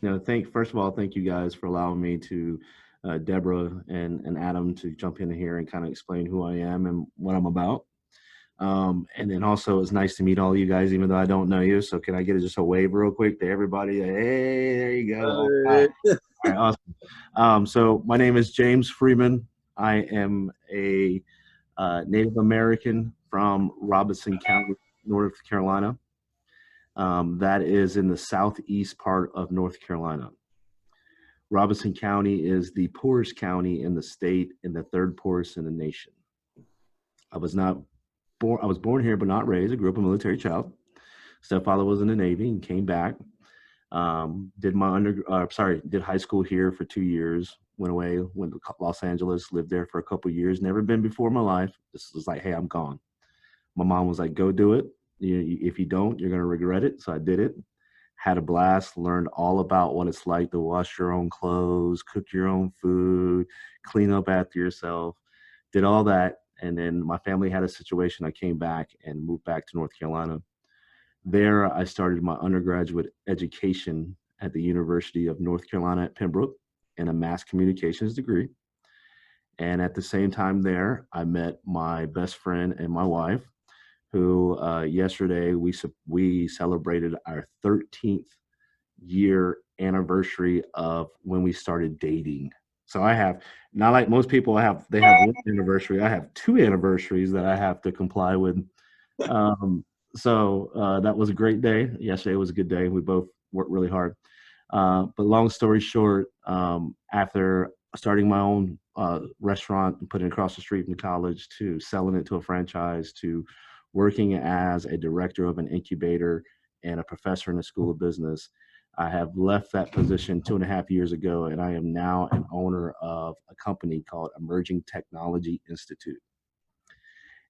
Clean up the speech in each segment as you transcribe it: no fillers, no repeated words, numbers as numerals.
First of all, thank you guys for allowing me to, Deborah and Adam, to jump in here and kind of explain who I am and what I'm about. And then also, it's nice to meet all you guys, even though I don't know you. So, can I get just a wave real quick to everybody? Hey, there you go. All right, all right, awesome. So, my name is James Freeman. I am a Native American from Robeson County, North Carolina. That is in the southeast part of North Carolina. Robeson County is the poorest county in the state and the third poorest in the nation. I was not born. I was born here, but not raised. I grew up a military child. Stepfather was in the Navy and came back. Did high school here for 2 years. Went away, went to Los Angeles, lived there for a couple of years. Never been before in my life. This was like, hey, I'm gone. My mom was like, go do it. If you don't, you're gonna regret it. So I did it. Had a blast, learned all about what it's like to wash your own clothes, cook your own food, clean up after yourself, did all that. And then my family had a situation. I came back and moved back to North Carolina. There, I started my undergraduate education at the University of North Carolina at Pembroke in a mass communications degree. And at the same time, there, I met my best friend and my wife, who yesterday we celebrated our 13th year anniversary of when we started dating. So I have, not like most people they have one anniversary. I have two anniversaries that I have to comply with. That was a great day. Yesterday was a good day. We both worked really hard. But long story short, after starting my own restaurant and putting it across the street from college, to selling it to a franchise, to working as a director of an incubator and a professor in the School of Business, I have left that position 2.5 years ago, and I am now an owner of a company called Emerging Technology Institute,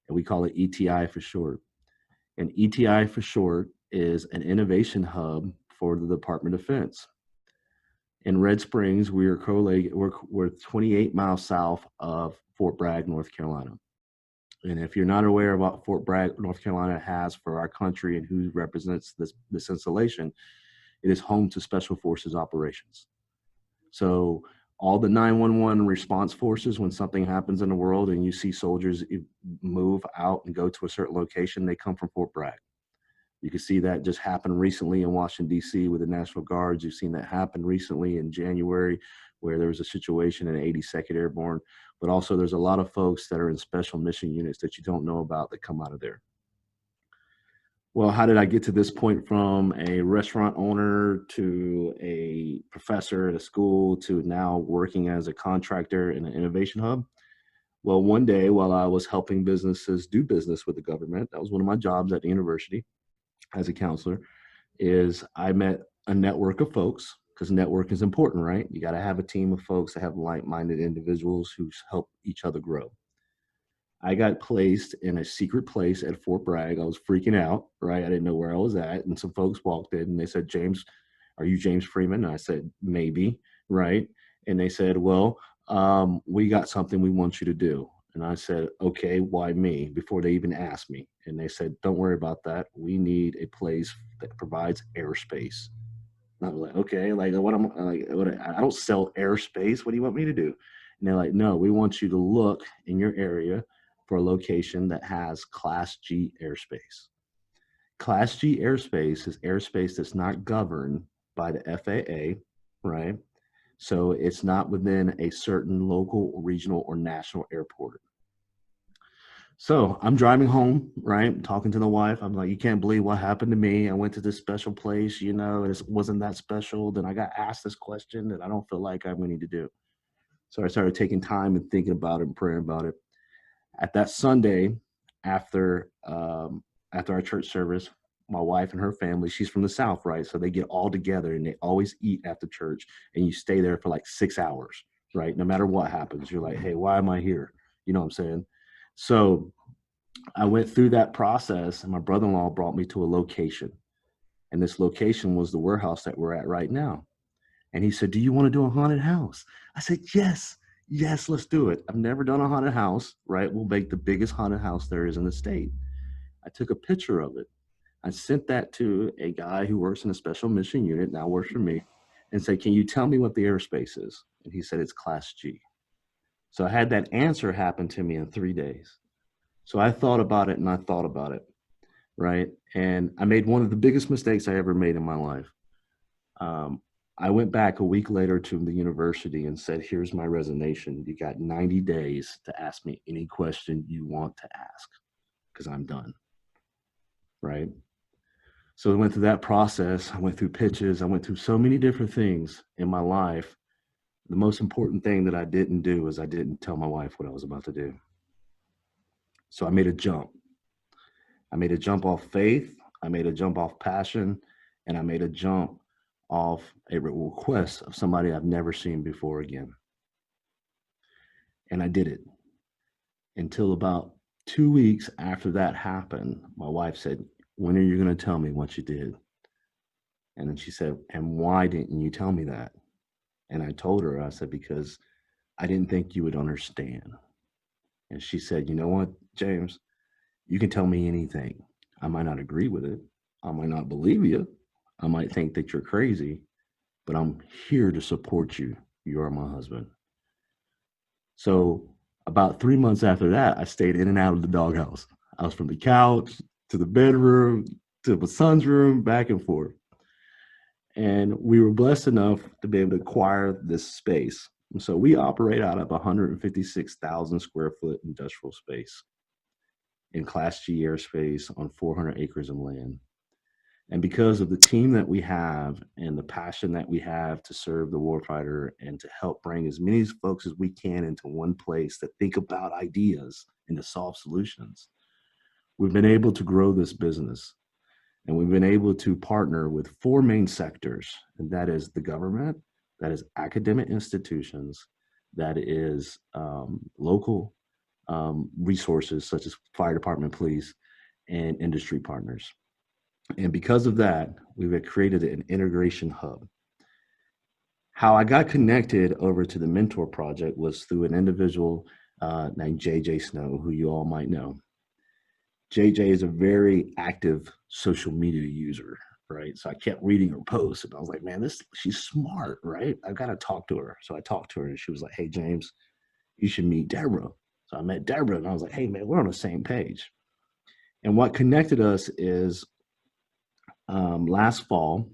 and we call it ETI for short. And ETI for short is an innovation hub for the Department of Defense. In Red Springs, we're 28 miles south of Fort Bragg, North Carolina. And if you're not aware of what Fort Bragg, North Carolina has for our country and who represents this installation, it is home to Special Forces operations. So all the 911 response forces, when something happens in the world and you see soldiers move out and go to a certain location, they come from Fort Bragg. You can see that just happened recently in Washington, D.C. with the National Guards. You've seen that happen recently in January, where there was a situation in 82nd Airborne. But also there's a lot of folks that are in special mission units that you don't know about that come out of there. Well, how did I get to this point, from a restaurant owner to a professor at a school to now working as a contractor in an innovation hub? Well, one day while I was helping businesses do business with the government, that was one of my jobs at the university as a counselor, is I met a network of folks, because network is important, right? You got to have a team of folks that have like-minded individuals who help each other grow. I got placed in a secret place at Fort Bragg. I was freaking out, right? I didn't know where I was at. And some folks walked in and they said, James, are you James Freeman? And I said, maybe, right? And they said, well, we got something we want you to do. And I said, okay, why me? Before they even asked me. And they said, don't worry about that. We need a place that provides airspace. And I was like, okay, like what am I like? I don't sell airspace. What do you want me to do? And they're like, no, we want you to look in your area for a location that has Class G airspace. Class G airspace is airspace that's not governed by the FAA, right? So it's not within a certain local, regional, or national airport. So I'm driving home, right? Talking to the wife. I'm like, you can't believe what happened to me. I went to this special place, and it wasn't that special. Then I got asked this question that I don't feel like I'm going to need to do. So I started taking time and thinking about it and praying about it. At that Sunday, after after our church service, my wife and her family, she's from the South, right? So they get all together and they always eat after church, and you stay there for like 6 hours, right? No matter what happens, you're like, hey, why am I here? You know what I'm saying? So I went through that process, and my brother-in-law brought me to a location. And this location was the warehouse that we're at right now. And he said, do you want to do a haunted house? I said, yes, yes, let's do it. I've never done a haunted house, right? We'll make the biggest haunted house there is in the state. I took a picture of it. I sent that to a guy who works in a special mission unit, now works for me. and said, can you tell me what the airspace is? And he said, it's Class G. So I had that answer happen to me in 3 days. So I thought about it and I thought about it, right? And I made one of the biggest mistakes I ever made in my life. Um, I went back a week later to the university and said, here's my resignation. You got 90 days to ask me any question you want to ask because I'm done, right? So I went through that process. I went through pitches. I went through so many different things in my life. The most important thing that I didn't do is I didn't tell my wife what I was about to do. So I made a jump. I made a jump off faith. I made a jump off passion. And I made a jump off a request of somebody I've never seen before again. And I did it until about 2 weeks after that happened. My wife said, when are you going to tell me what you did? And then she said, and why didn't you tell me that? And I told her, I said, because I didn't think you would understand. And she said, you know what, James, you can tell me anything. I might not agree with it. I might not believe you. I might think that you're crazy, but I'm here to support you. You are my husband. So about 3 months after that, I stayed in and out of the doghouse. I was from the couch to the bedroom to my son's room, back and forth. And we were blessed enough to be able to acquire this space. And so we operate out of 156,000 square foot industrial space in Class G airspace on 400 acres of land. And because of the team that we have and the passion that we have to serve the warfighter and to help bring as many folks as we can into one place to think about ideas and to solve solutions, we've been able to grow this business. And we've been able to partner with 4 main sectors, and that is the government, that is academic institutions, that is local resources such as fire department, police, and industry partners. And because of that, we've created an integration hub. How I got connected over to the Mentor Project was through an individual named JJ Snow, who you all might know. JJ is a very active social media user, right? So I kept reading her posts and I was like, man, she's smart, right? I've got to talk to her. So I talked to her and she was like, hey, James, you should meet Deborah. So I met Deborah and I was like, hey, man, we're on the same page. And what connected us is last fall,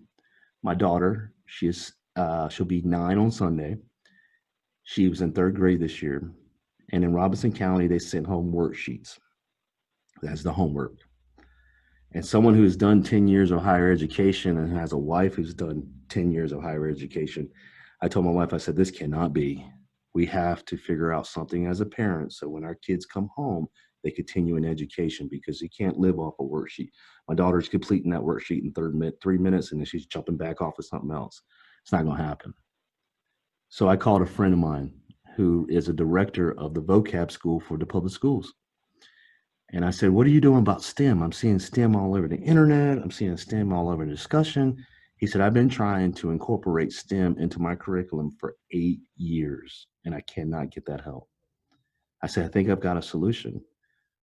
my daughter, she'll be 9 on Sunday. She was in 3rd grade this year. And in Robeson County, they sent home worksheets. That's the homework. And someone who's done 10 years of higher education and has a wife who's done 10 years of higher education, I told my wife, I said, this cannot be. We have to figure out something as a parent so when our kids come home, they continue in education because you can't live off a worksheet. My daughter's completing that worksheet in 3 minutes and then she's jumping back off of something else. It's not going to happen. So I called a friend of mine who is a director of the vocab school for the public schools. And I said, what are you doing about STEM? I'm seeing STEM all over the internet. I'm seeing STEM all over the discussion. He said, I've been trying to incorporate STEM into my curriculum for 8 years, and I cannot get that help. I said, I think I've got a solution.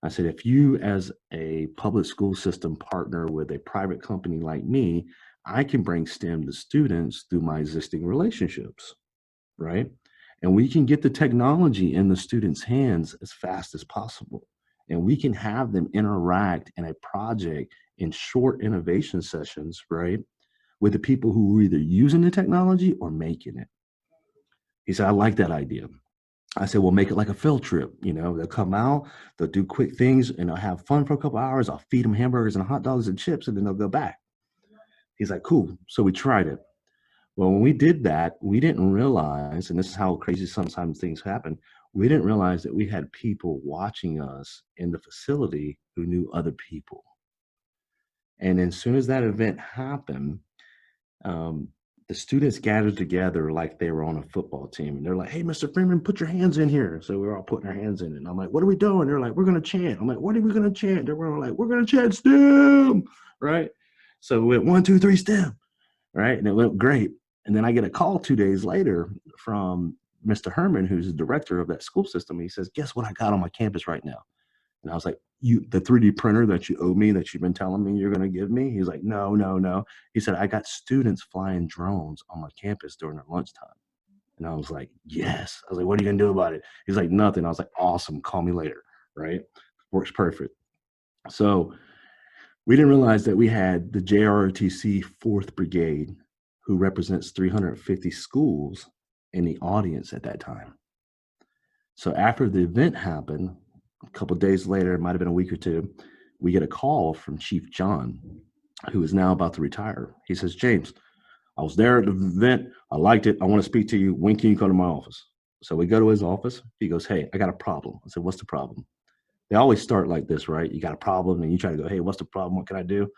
I said, if you as a public school system partner with a private company like me, I can bring STEM to students through my existing relationships, right? And we can get the technology in the students' hands as fast as possible. And we can have them interact in a project in short innovation sessions, right, with the people who are either using the technology or making it. He said, I like that idea. I said, well, make it like a field trip. You know, they'll come out, they'll do quick things, and they'll have fun for a couple hours. I'll feed them hamburgers and hot dogs and chips, and then they'll go back. He's like, cool. So we tried it. Well, when we did that, we didn't realize, and this is how crazy sometimes things happen, we didn't realize that we had people watching us in the facility who knew other people. And as soon as that event happened, the students gathered together like they were on a football team. And they're like, hey, Mr. Freeman, put your hands in here. So we were all putting our hands in it. And I'm like, what are we doing? They're like, we're going to chant. I'm like, what are we going to chant? They were like, we're going to chant STEM, right? So we went 1, 2, 3 STEM, right? And it went great. And then I get a call 2 days later from Mr. Herman, who's the director of that school system. He says, guess what I got on my campus right now? And I was like, the 3D printer that you owe me, that you've been telling me you're going to give me? He's like, no, no, no. He said, I got students flying drones on my campus during their lunchtime. And I was like, yes. I was like, what are you going to do about it? He's like, nothing. I was like, awesome. Call me later. Right. Works perfect. So we didn't realize that we had the JROTC 4th Brigade, who represents 350 schools, in the audience at that time. So after the event happened, a couple of days later, it might have been a week or two, we get a call from Chief John, who is now about to retire. He says, James, I was there at the event. I liked it. I want to speak to you. When can you come to my office? So we go to his office. He goes, hey, I got a problem. I said, what's the problem? They always start like this, right? You got a problem and you try to go, hey, what's the problem? What can I do?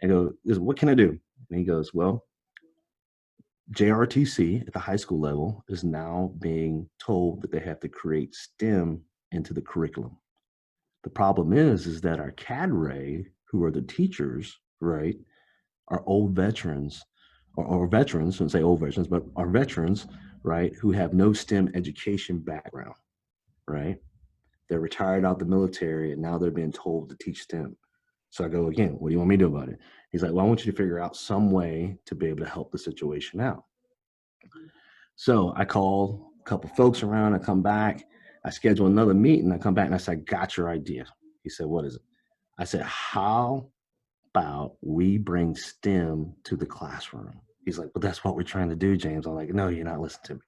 And go, what can I do? And he goes, well, JRTC at the high school level is now being told that they have to create STEM into the curriculum. The problem is that our cadre, who are the teachers, right, are old veterans, or veterans, I shouldn't say old veterans, but are veterans, right, who have no STEM education background, right? They're retired out the military and now they're being told to teach STEM. So I go, again, what do you want me to do about it? He's like, well, I want you to figure out some way to be able to help the situation out. So I call a couple folks around, I come back, I schedule another meeting, I come back and I said, I got your idea. He said, what is it? I said, how about we bring STEM to the classroom? He's like, but that's what we're trying to do, James. I'm like, no, you're not listening to me.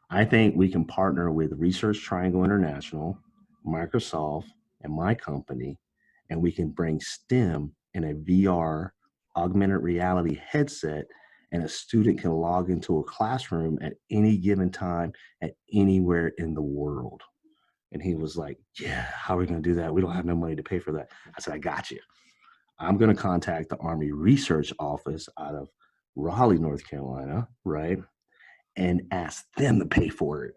I think we can partner with Research Triangle International, Microsoft, and my company, and we can bring STEM in a VR augmented reality headset, and a student can log into a classroom at any given time at anywhere in the world. And he was like, yeah, how are we going to do that? We don't have no money to pay for that. I said, I got you. I'm going to contact the Army Research Office out of Raleigh, North Carolina, right? And ask them to pay for it.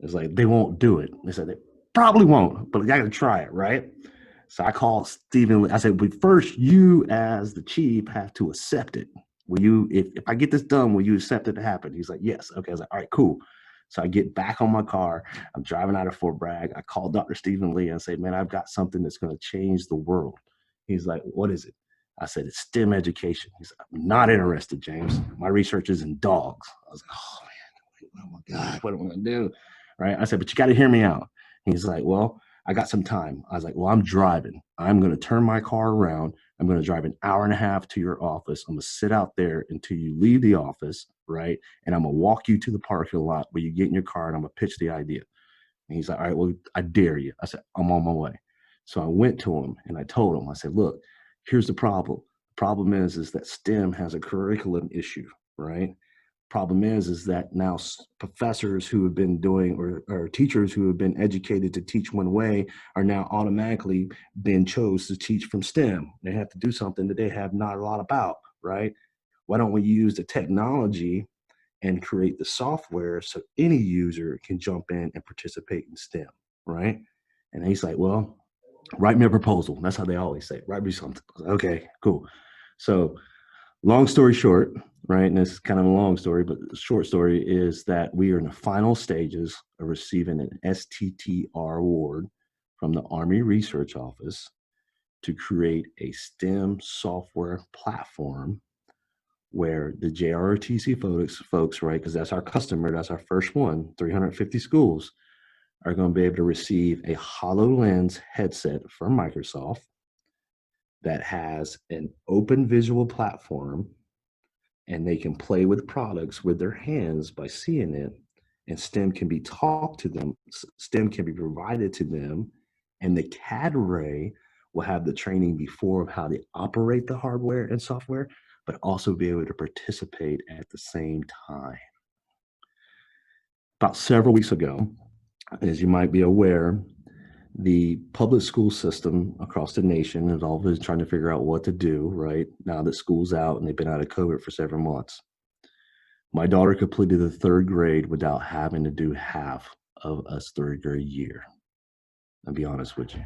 It's like, they won't do it. They said they probably won't, but I got to try it, right? So I called Stephen Lee. I said, but first, you as the chief have to accept it. Will you, if I get this done, will you accept it to happen? He's like, yes. Okay. I was like, all right, cool. So I get back on my car. I'm driving out of Fort Bragg. I call Dr. Stephen Lee and say, man, I've got something that's going to change the world. He's like, what is it? I said, it's STEM education. He's like, I'm not interested, James. My research is in dogs. I was like, oh man, oh my God, what am I going to do? Right. I said, but you got to hear me out. He's like, well, I got some time. I was like, well, I'm driving. I'm going to turn my car around. I'm going to drive an hour and a half to your office. I'm going to sit out there until you leave the office, right? And I'm going to walk you to the parking lot where you get in your car, and I'm going to pitch the idea. And he's like, all right, well, I dare you. I said, I'm on my way. So I went to him and I told him, I said, look, here's the problem. The problem is that STEM has a curriculum issue, right? Problem is that now professors who have been doing, or teachers who have been educated to teach one way, are now automatically being chose to teach from STEM. They have to do something that they have not a lot about, right? Why don't we use the technology and create the software so any user can jump in and participate in STEM, right? And he's like, well, write me a proposal. That's how they always say, write me something. Okay, cool. So long story short, right, and it's kind of a long story, but the short story is that we are in the final stages of receiving an STTR award from the Army Research Office to create a STEM software platform where the JROTC folks, right, because that's our customer, that's our first one, 350 schools, are going to be able to receive a HoloLens headset from Microsoft that has an open visual platform, and they can play with products with their hands by seeing it, and STEM can be taught to them, STEM can be provided to them, and the cadre will have the training before of how they operate the hardware and software, but also be able to participate at the same time. About several weeks ago, as you might be aware, the public school system across the nation is always trying to figure out what to do, right? Now that school's out and they've been out of COVID for several months. My daughter completed the 3rd grade without having to do half of a 3rd grade year. I'll be honest with you.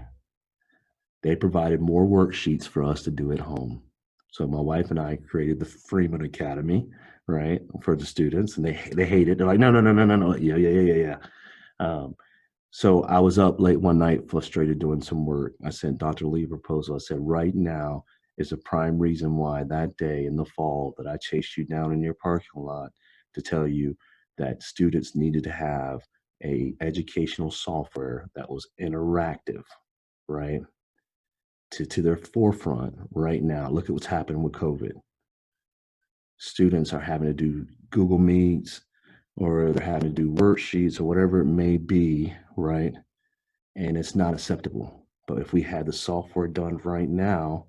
They provided more worksheets for us to do at home. So my wife and I created the Freeman Academy, right, for the students, and they hate it. They're like, no. Yeah. So I was up late one night, frustrated doing some work. I sent Dr. Lee a proposal. I said, right now is a prime reason why that day in the fall that I chased you down in your parking lot to tell you that students needed to have a educational software that was interactive, right? To their forefront right now. Look at what's happening with COVID. Students are having to do Google Meets or they're having to do worksheets or whatever it may be, right? And it's not acceptable. But if we had the software done right now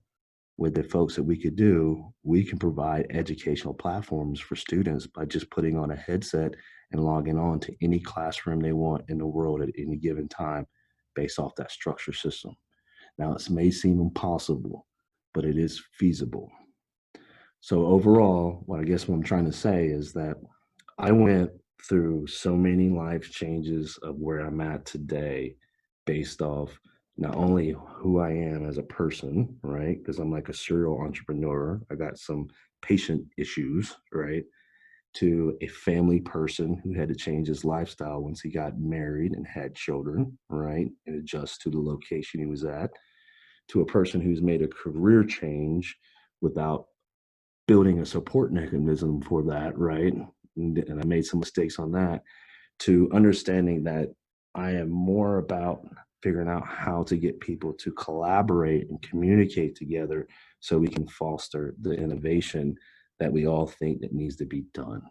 with the folks that we could do, we can provide educational platforms for students by just putting on a headset and logging on to any classroom they want in the world at any given time based off that structure system. Now, it may seem impossible, but it is feasible. So overall, what I'm trying to say is that I went through so many life changes of where I'm at today based off not only who I am as a person, right? Because I'm like a serial entrepreneur. I got some patient issues, right? To a family person who had to change his lifestyle once he got married and had children, right? And adjust to the location he was at, to a person who's made a career change without building a support mechanism for that, right? And I made some mistakes on that, to understanding that I am more about figuring out how to get people to collaborate and communicate together so we can foster the innovation that we all think that needs to be done.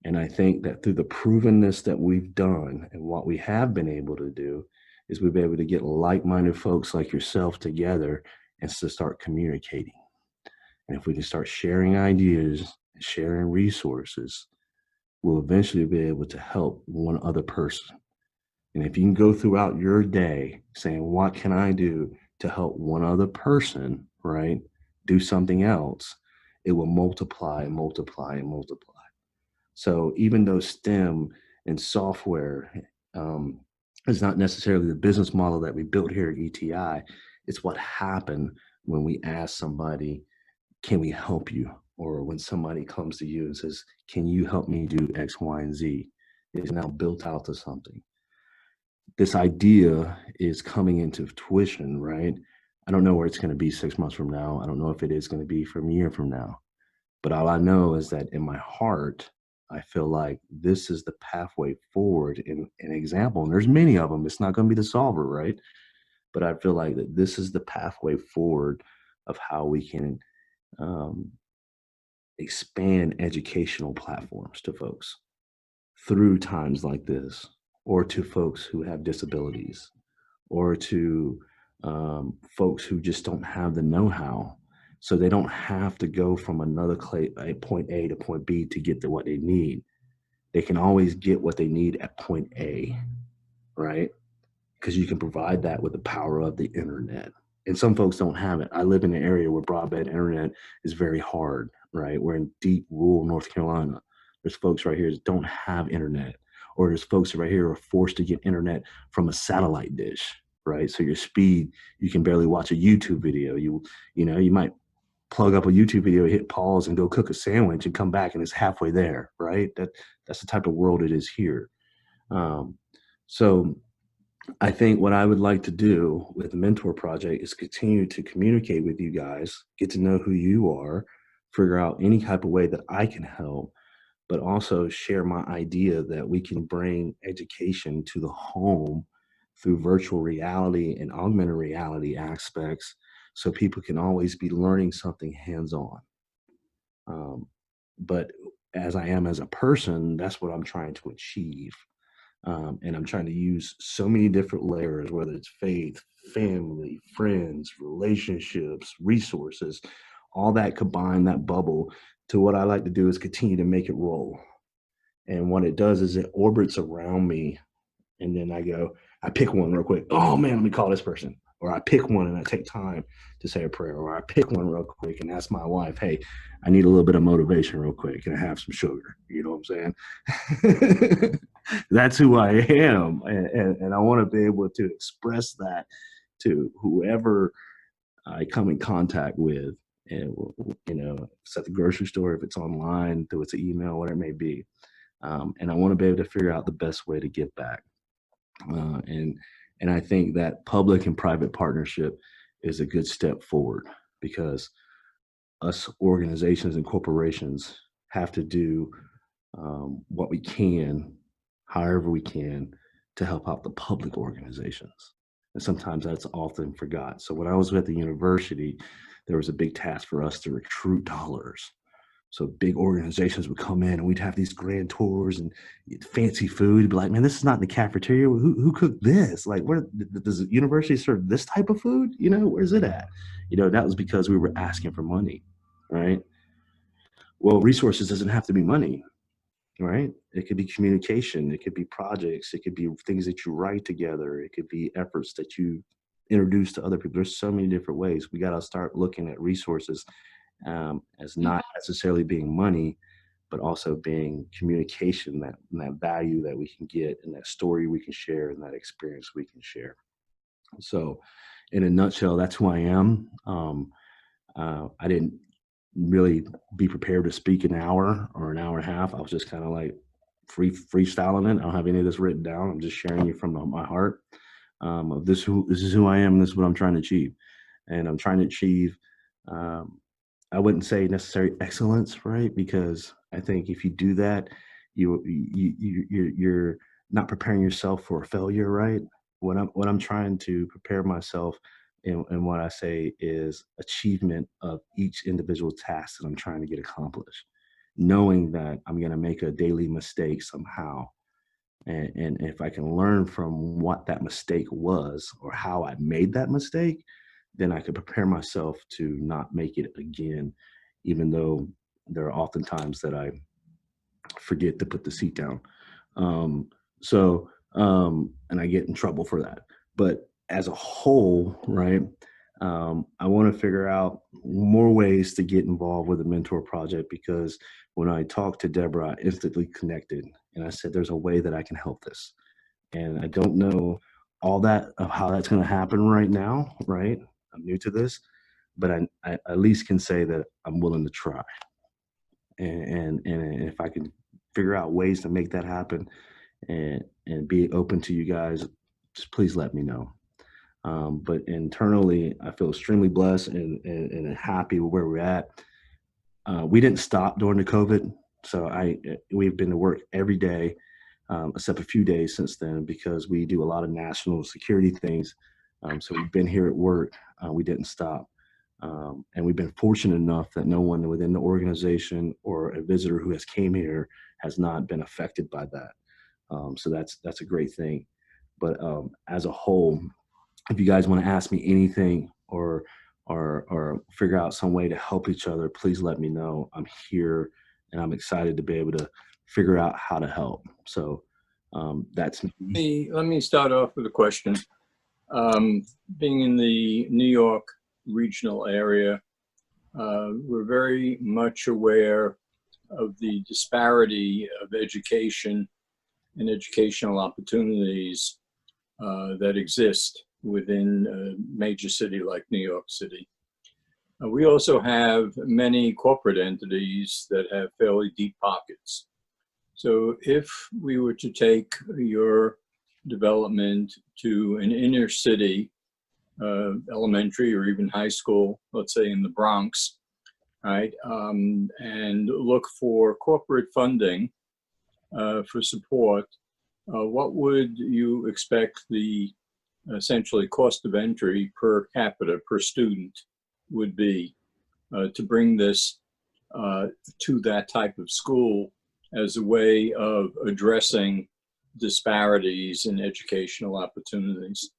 And I think that through the provenness that we've done and what we have been able to do is we've been able to get like-minded folks like yourself together and to start communicating. And if we can start sharing ideas, sharing resources, we'll eventually be able to help one other person. And if you can go throughout your day saying, what can I do to help one other person, right? Do something else, it will multiply and multiply and multiply. So even though STEM and software is not necessarily the business model that we built here at ETI, it's what happened when we asked somebody, can we help you? Or when somebody comes to you and says, can you help me do X, Y, and Z? It's now built out to something. This idea is coming into tuition, right? I don't know where it's going to be 6 months from now. I don't know if it is going to be from a year from now. But all I know is that in my heart, I feel like this is the pathway forward in an example. And there's many of them. It's not going to be the solver, right? But I feel like that this is the pathway forward of how we can um, expand educational platforms to folks through times like this, or to folks who have disabilities, or to folks who just don't have the know-how. So they don't have to go from another point A to point B to get to what they need. They can always get what they need at point A, right? Because you can provide that with the power of the internet. And some folks don't have it. I live in an area where broadband internet is very hard, right? We're in deep rural North Carolina. There's folks right here that don't have internet, or there's folks right here who are forced to get internet from a satellite dish, right? So your speed, you can barely watch a YouTube video. You might plug up a YouTube video, hit pause, and go cook a sandwich, and come back, and it's halfway there, right? That's the type of world it is here. Um, so I think what I would like to do with the Mentor Project is continue to communicate with you guys, get to know who you are, figure out any type of way that I can help, but also share my idea that we can bring education to the home through virtual reality and augmented reality aspects so people can always be learning something hands-on. Um, but as I am as a person, that's what I'm trying to achieve. And I'm trying to use so many different layers, whether it's faith, family, friends, relationships, resources, all that combine that bubble to what I like to do is continue to make it roll. And what it does is it orbits around me. And then I pick one real quick. Oh man, let me call this person. Or I pick one and I take time to say a prayer. Or I pick one real quick and ask my wife, hey, I need a little bit of motivation real quick. Can I have some sugar? You know what I'm saying? That's who I am. And I want to be able to express that to whoever I come in contact with. And, if it's at the grocery store, if it's online, through it's an email, whatever it may be. And I want to be able to figure out the best way to give back. And I think that public and private partnership is a good step forward, because us organizations and corporations have to do what we can, however we can, to help out the public organizations. And sometimes that's often forgot. So when I was at the university, there was a big task for us to recruit dollars. So big organizations would come in and we'd have these grand tours and fancy food. Be like, man, this is not in the cafeteria. Who cooked this? Like, where does the university serve this type of food? You know, where's it at? You know, that was because we were asking for money, right? Well, resources doesn't have to be money, right? It could be communication. It could be projects. It could be things that you write together. It could be efforts that you introduce to other people. There's so many different ways. We got to start looking at resources as not necessarily being money, but also being communication, that value that we can get, and that story we can share, and that experience we can share. So, in a nutshell, that's who I am. I didn't really be prepared to speak an hour or an hour and a half. I was just kind of like freestyling it. I don't have any of this written down. I'm just sharing it from my heart. This is who I am. And this is what I'm trying to achieve, and I'm trying to achieve. I wouldn't say necessary excellence, right? Because I think if you do that, you're not preparing yourself for a failure, right? What I'm trying to prepare myself, and what I say is achievement of each individual task that I'm trying to get accomplished, knowing that I'm going to make a daily mistake somehow. And if I can learn from what that mistake was or how I made that mistake, then I could prepare myself to not make it again, even though there are often times that I forget to put the seat down. And I get in trouble for that. But as a whole, right, I want to figure out more ways to get involved with the mentor project, because when I talked to Deborah, I instantly connected, and I said, there's a way that I can help this. And I don't know all that of how that's going to happen right now, right? I'm new to this, but I at least can say that I'm willing to try. And if I can figure out ways to make that happen, and be open to you guys, just please let me know. But internally, I feel extremely blessed and happy with where we're at. We didn't stop during the COVID, so we've been to work every day, except a few days since then, because we do a lot of national security things. So we've been here at work. We didn't stop. And we've been fortunate enough that no one within the organization or a visitor who has came here has not been affected by that. So that's a great thing. But as a whole, if you guys want to ask me anything, or figure out some way to help each other, please let me know. I'm here, and I'm excited to be able to figure out how to help. So that's me. Let me start off with a question. Being in the New York regional area, we're very much aware of the disparity of education and educational opportunities that exist within a major city like New York City. We also have many corporate entities that have fairly deep pockets. So if we were to take your development to an inner city, elementary or even high school, let's say in the Bronx, right, and look for corporate funding for support, what would you expect the essentially cost of entry per capita, per student, would be to bring this to that type of school as a way of addressing disparities in educational opportunities?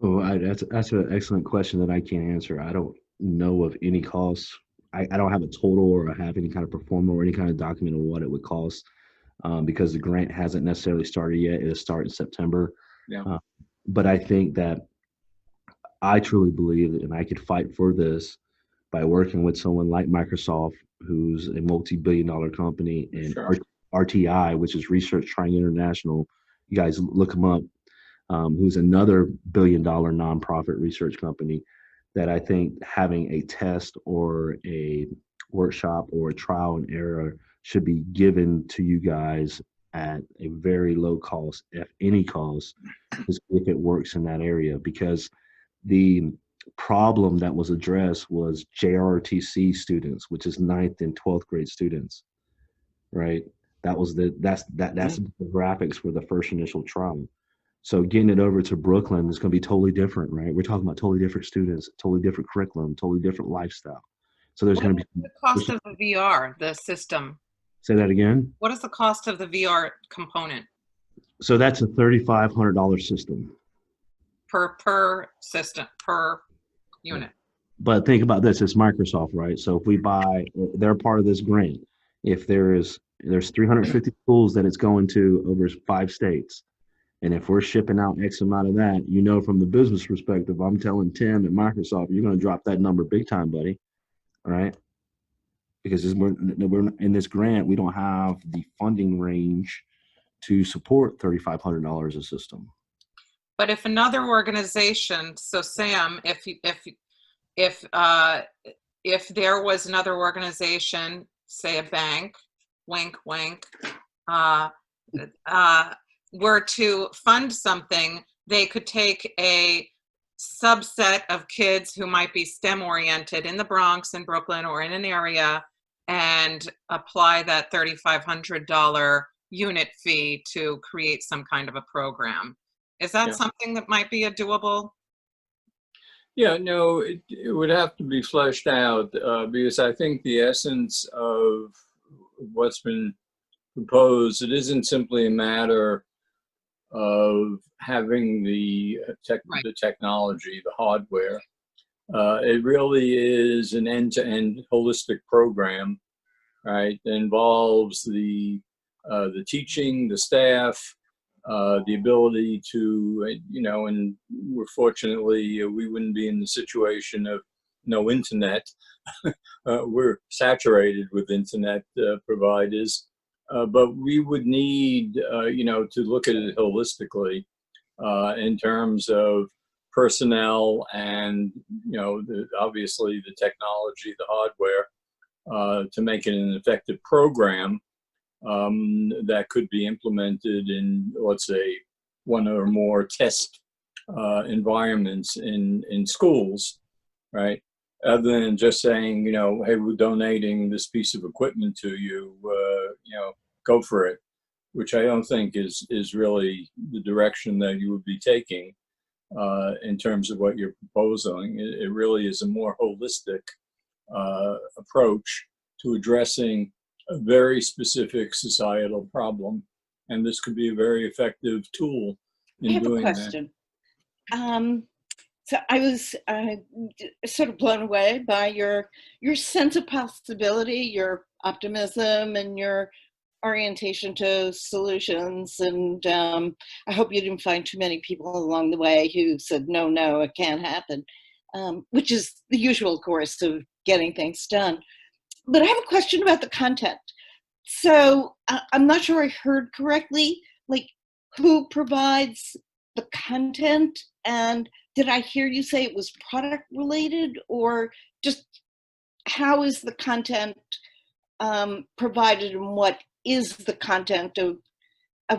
Oh, that's an excellent question that I can't answer. I don't know of any costs. I don't have a total, or I have any kind of performer or any kind of document of what it would cost, because the grant hasn't necessarily started yet. It'll start in September. Yeah. But I think that I truly believe, and I could fight for this by working with someone like Microsoft, who's a multi-billion-dollar company, and Sure. RTI, which is Research Trying International. You guys look them up. Who's another billion-dollar nonprofit research company. That I think having a test or a workshop or a trial and error should be given to you guys at a very low cost, if any cost, to see if it works in that area. Because the problem that was addressed was JROTC students, which is ninth and 12th grade students, right? That's the graphics for the first initial trial. So getting it over to Brooklyn is going to be totally different, right? We're talking about totally different students, totally different curriculum, totally different lifestyle. So there's What going to is be, the cost of the VR, the system? say that again. What is the cost of the VR component So that's a $3,500 system. per system, per unit? But think about this, it's Microsoft, right? So if we buy, they're part of this grant. If there's 350 schools that it's going to over 5 states. And if we're shipping out X amount of that, from the business perspective, I'm telling Tim at Microsoft, you're going to drop that number big time, buddy. All right. Because we're in this grant, we don't have the funding range to support $3,500 a system. But if another organization, so Sam, if there was another organization, say a bank, wink, wink, were to fund something, they could take a subset of kids who might be STEM oriented in the Bronx and Brooklyn or in an area and apply that $3,500 unit fee to create some kind of a program. Is that something that might be a doable? Yeah, no, it would have to be fleshed out because I think the essence of what's been proposed, it isn't simply a matter of having the technology, the hardware. It really is an end-to-end holistic program, right? That involves the teaching, the staff, the ability to, and we're fortunately, we wouldn't be in the situation of no internet. We're saturated with internet providers, but we would need, to look at it holistically in terms of personnel and, obviously the technology, the hardware, to make it an effective program that could be implemented in, let's say, one or more test environments in schools, right? Other than just saying, hey, we're donating this piece of equipment to you, go for it, which I don't think is really the direction that you would be taking in terms of what you're proposing. It really is a more holistic approach to addressing a very specific societal problem, and this could be a very effective tool in doing that. I have a question. So I was sort of blown away by your sense of possibility, your optimism, and your orientation to solutions. And I hope you didn't find too many people along the way who said, no, it can't happen, which is the usual course of getting things done. But I have a question about the content. So I'm not sure I heard correctly, like who provides the content, and did I hear you say it was product related, or just how is the content provided, and what is the content of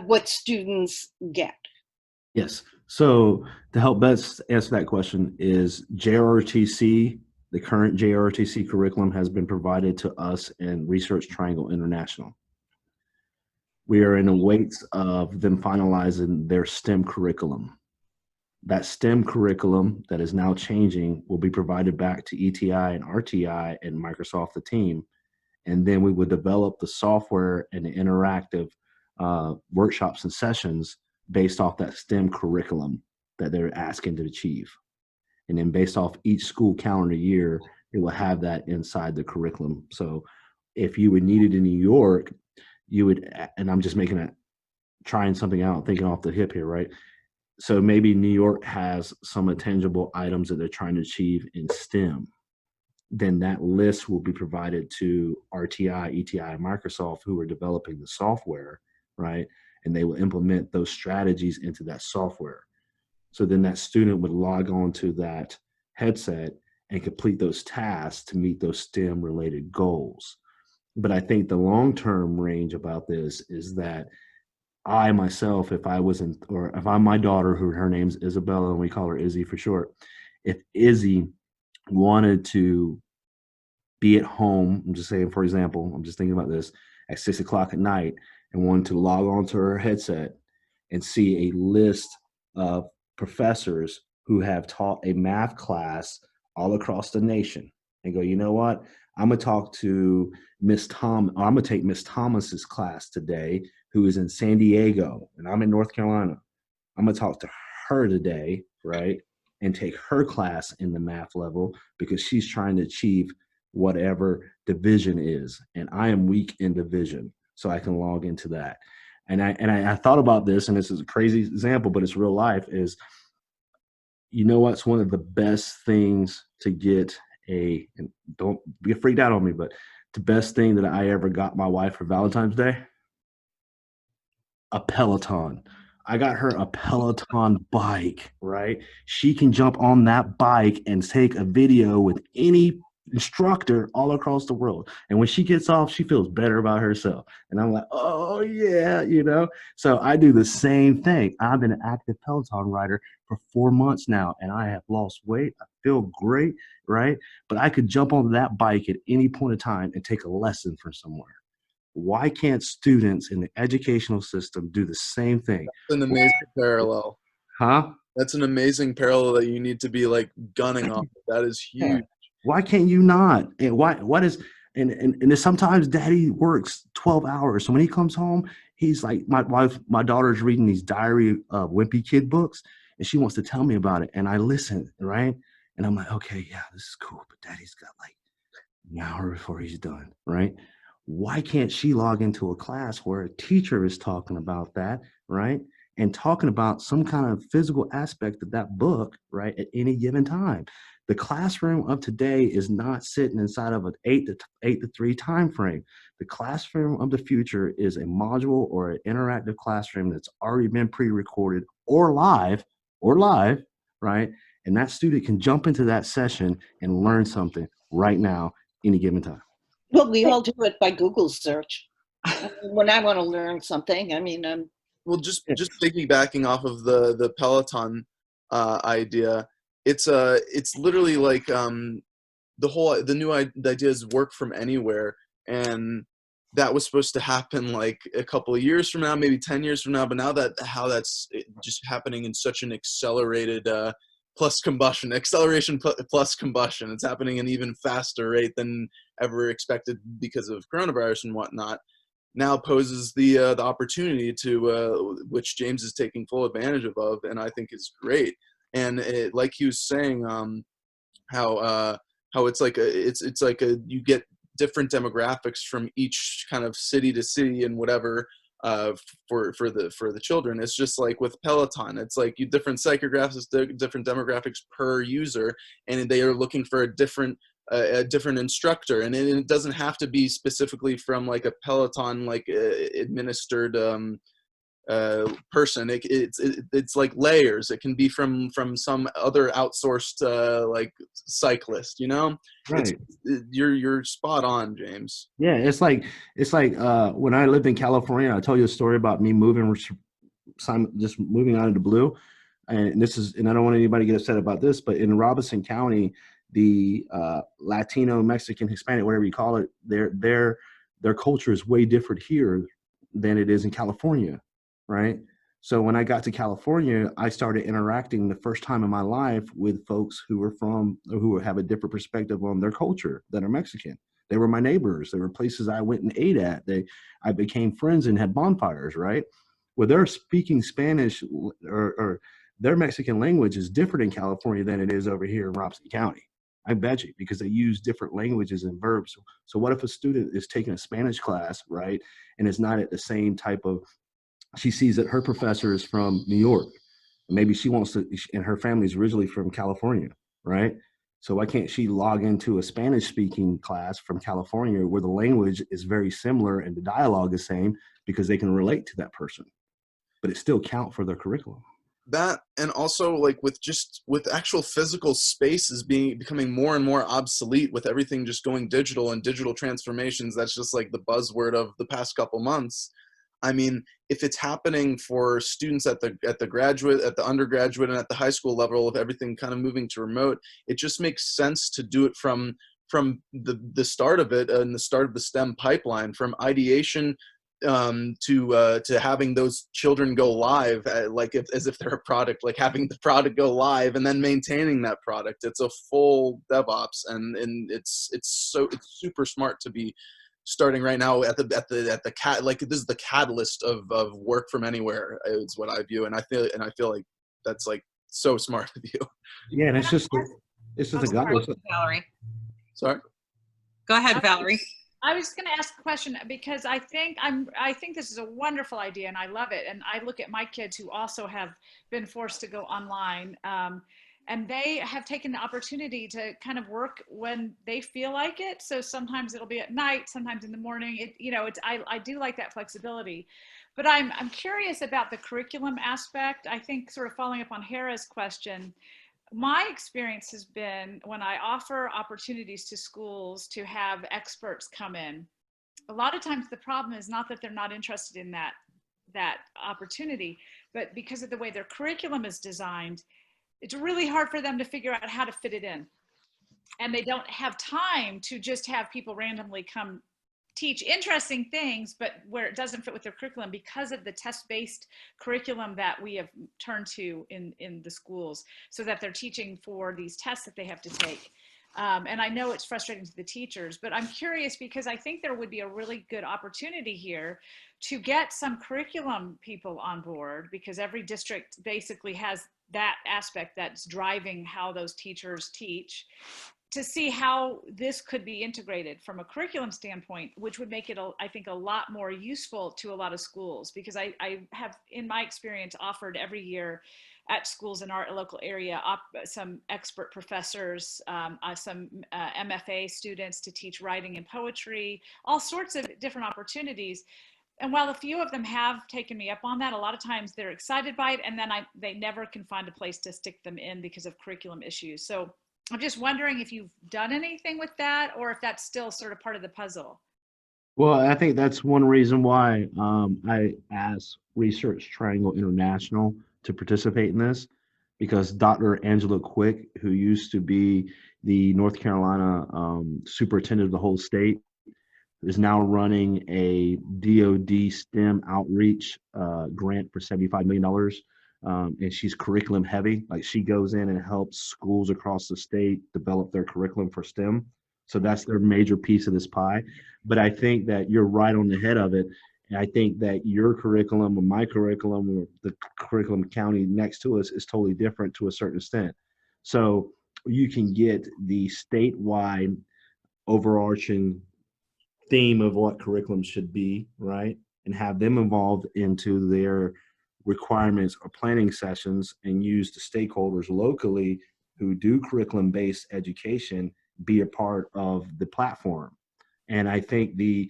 what students get? Yes. So to help best answer that question is JROTC. The current JROTC curriculum has been provided to us in Research Triangle International. We are in the waits of them finalizing their STEM curriculum. That STEM curriculum that is now changing will be provided back to ETI and RTI and Microsoft, the team. And then we would develop the software and the interactive workshops and sessions based off that STEM curriculum that they're asking to achieve. And then based off each school calendar year, it will have that inside the curriculum. So if you would need it in New York, you would, and I'm just trying something out, thinking off the hip here, right? So maybe New York has some intangible items that they're trying to achieve in STEM. Then that list will be provided to RTI, ETI, and Microsoft, who are developing the software, right? And they will implement those strategies into that software. So then that student would log on to that headset and complete those tasks to meet those STEM related goals. But I think the long-term range about this is that I myself, if I wasn't, or if I'm my daughter, who her name's Isabella, and we call her Izzy for short, if Izzy wanted to be at home, I'm just saying, for example, I'm just thinking about this, at 6 o'clock at night, and wanted to log onto her headset and see a list of professors who have taught a math class all across the nation, and go, you know what? I'm gonna talk to Miss Tom, or I'm gonna take Miss Thomas's class today, who is in San Diego, and I'm in North Carolina. I'm gonna talk to her today, right? And take her class in the math level because she's trying to achieve whatever division is. And I am weak in division. So I can log into that. And I thought about this, and this is a crazy example, but it's real life, is you know what's one of the best things to get and don't get freaked out on me, but the best thing that I ever got my wife for Valentine's Day? A Peloton. I got her a Peloton bike, right? She can jump on that bike and take a video with any instructor all across the world. And when she gets off, she feels better about herself. And I'm like, oh, yeah, you know? So I do the same thing. I've been an active Peloton rider for 4 months now, and I have lost weight. I feel great, right? But I could jump on that bike at any point in time and take a lesson from somewhere. Why can't students in the educational system do the same thing? That's an amazing parallel. Huh? That's an amazing parallel that you need to be like gunning off. That is huge. Yeah. Why can't you not? And what is and sometimes daddy works 12 hours. So when he comes home, he's like, my daughter's reading these Diary of Wimpy Kid books, and she wants to tell me about it. And I listen, right? And I'm like, okay, yeah, this is cool. But daddy's got like an hour before he's done, right? Why can't she log into a class where a teacher is talking about that, right? And talking about some kind of physical aspect of that book, right, at any given time. The classroom of today is not sitting inside of an 8 to 3 time frame. The classroom of the future is a module or an interactive classroom that's already been pre-recorded or live, right? And that student can jump into that session and learn something right now, any given time. Well, we all do it by Google search. When I want to learn something, I mean, Well, just piggybacking off of the Peloton idea, it's literally like the new idea is work from anywhere, and that was supposed to happen like a couple of years from now, maybe 10 years from now. But now that's just happening in such an accelerated acceleration plus combustion. It's happening in an even faster rate than ever expected because of coronavirus and whatnot. Now poses the opportunity to which James is taking full advantage of, and I think is great. And like he was saying, how it's like you get different demographics from each kind of city to city and whatever for the children. It's just like with Peloton, it's like you different psychographics, different demographics per user, and they are looking for a different instructor, and it doesn't have to be specifically from like a Peloton like administered person. It's like layers. It can be from some other outsourced like cyclist, you know. Right. You're spot on, James. Yeah, it's like when I lived in California, I told you a story about me just moving out of the blue, and I don't want anybody to get upset about this, but in Robeson County, the Latino, Mexican, Hispanic, whatever you call it, their culture is way different here than it is in California, right? So when I got to California, I started interacting the first time in my life with folks who have a different perspective on their culture that are Mexican. They were my neighbors. They were places I went and ate at. I became friends and had bonfires, right? Well, they're speaking Spanish or their Mexican language is different in California than it is over here in Robeson County. I bet you, because they use different languages and verbs. So what if a student is taking a Spanish class, right, and is not at the same type of, she sees that her professor is from New York, and maybe she wants to, and her family is originally from California, right? So why can't she log into a Spanish-speaking class from California where the language is very similar and the dialogue is same, because they can relate to that person, but it still count for their curriculum? That, and also like with actual physical spaces becoming more and more obsolete with everything just going digital and digital transformations. That's just like the buzzword of the past couple months. I mean, if it's happening for students at the graduate, at the undergraduate, and at the high school level of everything kind of moving to remote, it just makes sense to do it from the start of it and the start of the STEM pipeline, from ideation to having those children go live, as if they're a product, like having the product go live and then maintaining that product. It's a full DevOps, and it's super smart to be starting right now at the like this is the catalyst of work from anywhere is what I view, and I feel like that's like so smart of you. Yeah, and it's just a gut. Valerie. Sorry. Go ahead, Valerie. I was going to ask a question because I think this is a wonderful idea and I love it. And I look at my kids who also have been forced to go online, and they have taken the opportunity to kind of work when they feel like it. So sometimes it'll be at night, sometimes in the morning. I do like that flexibility, but I'm curious about the curriculum aspect. I think, sort of following up on Hera's question, my experience has been when I offer opportunities to schools to have experts come in, a lot of times the problem is not that they're not interested in that opportunity, but because of the way their curriculum is designed, it's really hard for them to figure out how to fit it in. And they don't have time to just have people randomly come teach interesting things, but where it doesn't fit with their curriculum because of the test-based curriculum that we have turned to in the schools, so that they're teaching for these tests that they have to take. And I know it's frustrating to the teachers, but I'm curious because I think there would be a really good opportunity here to get some curriculum people on board, because every district basically has that aspect that's driving how those teachers teach, to see how this could be integrated from a curriculum standpoint, which would make it, I think, a lot more useful to a lot of schools. Because I have, in my experience, offered every year at schools in our local area, some expert professors, some MFA students to teach writing and poetry, all sorts of different opportunities. And while a few of them have taken me up on that, a lot of times they're excited by it, and then they never can find a place to stick them in because of curriculum issues. So I'm just wondering if you've done anything with that, or if that's still sort of part of the puzzle. Well, I think that's one reason why I asked Research Triangle International to participate in this, because Dr. Angela Quick, who used to be the North Carolina superintendent of the whole state, is now running a DoD STEM outreach grant for $75 million. And she's curriculum heavy. Like, she goes in and helps schools across the state develop their curriculum for STEM. So that's their major piece of this pie. But I think that you're right on the head of it. And I think that your curriculum or my curriculum or the curriculum county next to us is totally different to a certain extent. So you can get the statewide overarching theme of what curriculum should be, right? And have them involved into their requirements or planning sessions, and use the stakeholders locally who do curriculum-based education be a part of the platform. And I think the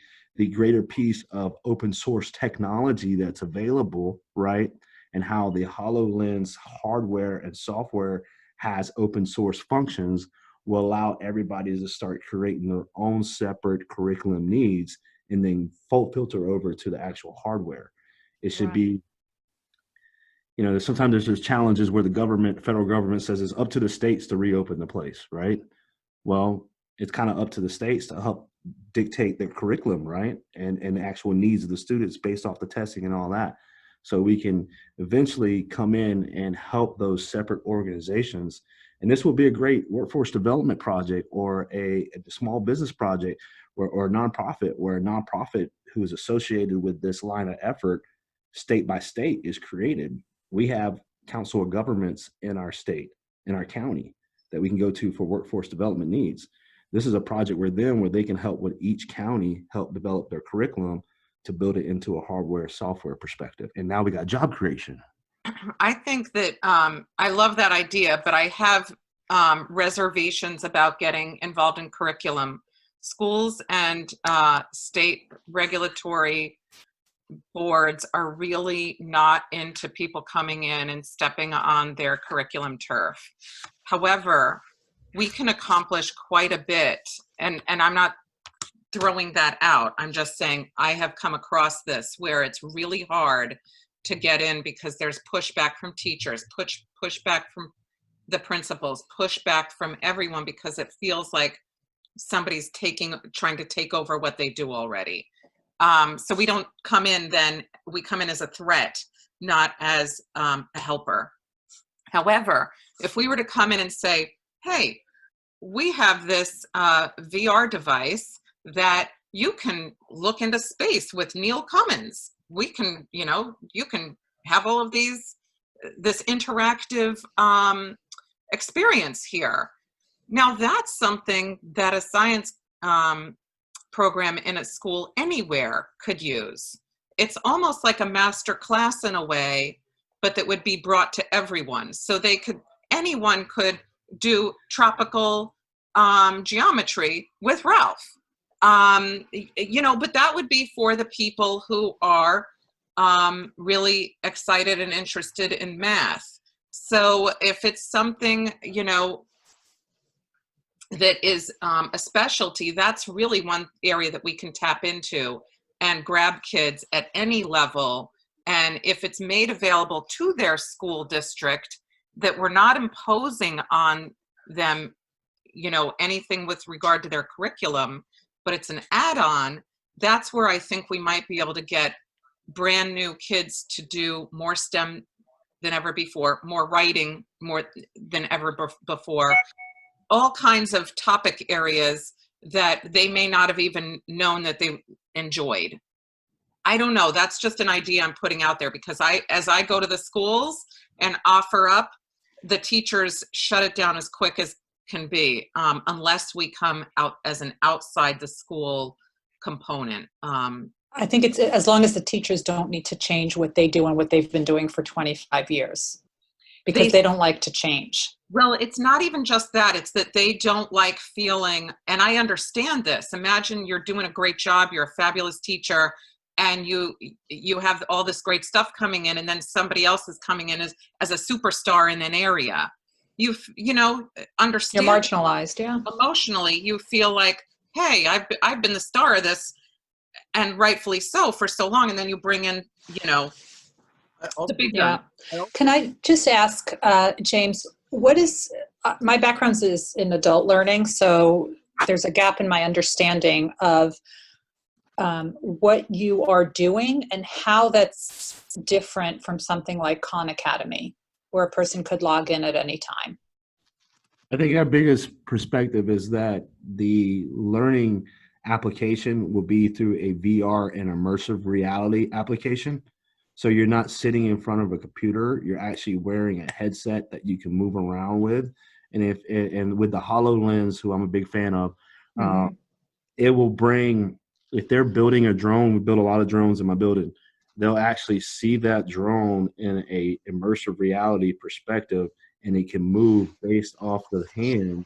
greater piece of open source technology that's available, right? And how the HoloLens hardware and software has open source functions will allow everybody to start creating their own separate curriculum needs, and then filter over to the actual hardware. It should be, sometimes there's challenges where the federal government says it's up to the states to reopen the place, right? Well, it's kind of up to the states to help dictate their curriculum, right? And the actual needs of the students based off the testing and all that. So we can eventually come in and help those separate organizations. And this will be a great workforce development project, or a small business project, or a nonprofit, where a nonprofit who is associated with this line of effort, state by state, is created. We have council of governments in our state, in our county, that we can go to for workforce development needs. This is a project where they can help with each county, help develop their curriculum to build it into a hardware software perspective. And now we got job creation. I think that I love that idea, but I have reservations about getting involved in curriculum. Schools and state regulatory boards are really not into people coming in and stepping on their curriculum turf. However, we can accomplish quite a bit, and I'm not throwing that out. I'm just saying I have come across this where it's really hard to get in because there's pushback from teachers, pushback from the principals, pushback from everyone because it feels like somebody's trying to take over what they do already. So we don't come in then, we come in as a threat, not as a helper. However, if we were to come in and say, hey, we have this VR device that you can look into space with Neil Cummins. We can, you can have all of this interactive experience here. Now that's something that a science program in a school anywhere could use. It's almost like a master class in a way, but that would be brought to everyone. So anyone could do tropical geometry with Ralph. But that would be for the people who are really excited and interested in math. So if it's something, that is a specialty, that's really one area that we can tap into and grab kids at any level. And if it's made available to their school district, that we're not imposing on them, anything with regard to their curriculum, but it's an add-on, that's where I think we might be able to get brand new kids to do more STEM than ever before, more writing more than ever before, all kinds of topic areas that they may not have even known that they enjoyed. I don't know, that's just an idea I'm putting out there because as I go to the schools and offer up, the teachers shut it down as quick as can be, unless we come out as an outside the school component. I think it's as long as the teachers don't need to change what they do and what they've been doing for 25 years because they don't like to change. Well, it's not even just that. It's that they don't like feeling, and I understand this. Imagine you're doing a great job. You're a fabulous teacher and you have all this great stuff coming in and then somebody else is coming in as a superstar in an area. You understand. You're marginalized, yeah. Emotionally, you feel like, hey, I've been the star of this, and rightfully so for so long, and then you bring in, the big gun. Yeah. Can I just ask, James, what is, my background is in adult learning, so there's a gap in my understanding of what you are doing and how that's different from something like Khan Academy, where a person could log in at any time. I think our biggest perspective is that the learning application will be through a VR and immersive reality application. So you're not sitting in front of a computer, you're actually wearing a headset that you can move around with. And with the HoloLens, who I'm a big fan of, it will bring, if they're building a drone, we build a lot of drones in my building, they'll actually see that drone in a immersive reality perspective, and it can move based off the hand,